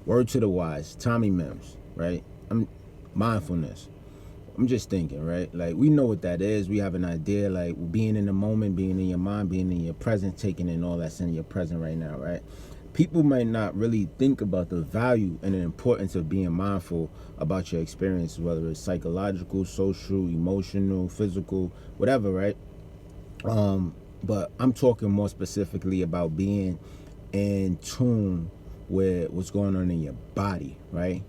Word to the wise, Tommy Mims, right? Mindfulness. I'm just thinking, right? Like, we know what that is. We have an idea, like being in the moment, being in your mind, being in your present, taking in all that's in your present right now, right? People might not really think about the value and the importance of being mindful about your experience, whether it's psychological, social, emotional, physical, whatever, right? But I'm talking more specifically about being in tune with what's going on in your body, right?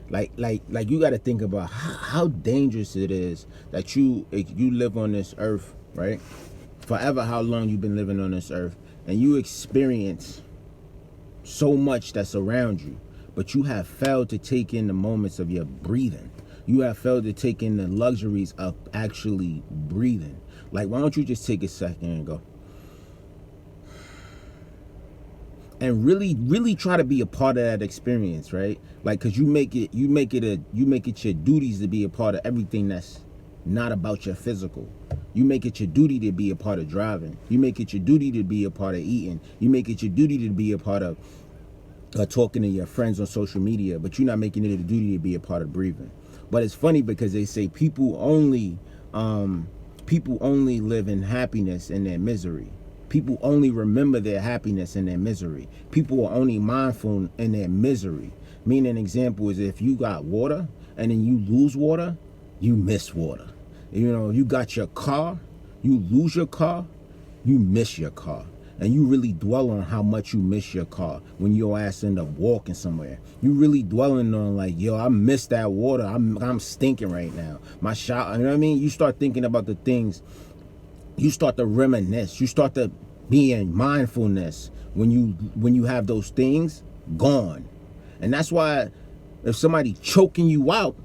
Like you got to think about how dangerous it is that you live on this earth, right? Forever, how long you've been living on this earth, and you experience so much that's around you, but you have failed to take in the moments of your breathing. You have failed to take in the luxuries of actually breathing. Like, why don't you just take a second and go and really try to be a part of that experience, right? Like, cause you make it your duties to be a part of everything that's not about your physical. You make it your duty to be a part of driving. You make it your duty to be a part of eating. You make it your duty to be a part of talking to your friends on social media, but you're not making it a duty to be a part of breathing. But it's funny because they say people only live in happiness and their misery. People only remember their happiness and their misery. People are only mindful in their misery. Meaning, an example is if you got water and then you lose water, you miss water. You know, you got your car, you lose your car, you miss your car. And you really dwell on how much you miss your car when your ass end up walking somewhere. You really dwelling on like, yo, I miss that water. I'm stinking right now. My shower, you know what I mean? You start thinking about the things. You start to reminisce. You start to be in mindfulness when you have those things gone. And that's why if somebody choking you out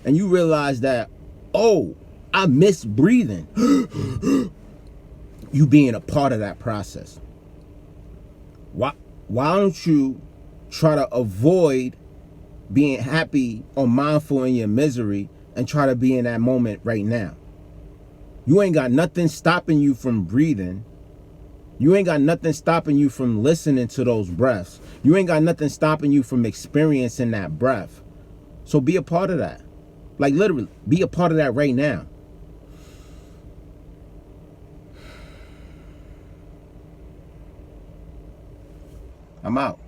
and you realize that, oh, I miss breathing. You being a part of that process. Why don't you try to avoid being happy or mindful in your misery and try to be in that moment right now? You ain't got nothing stopping you from breathing. You ain't got nothing stopping you from listening to those breaths. You ain't got nothing stopping you from experiencing that breath. So be a part of that. Like, literally, be a part of that right now. I'm out.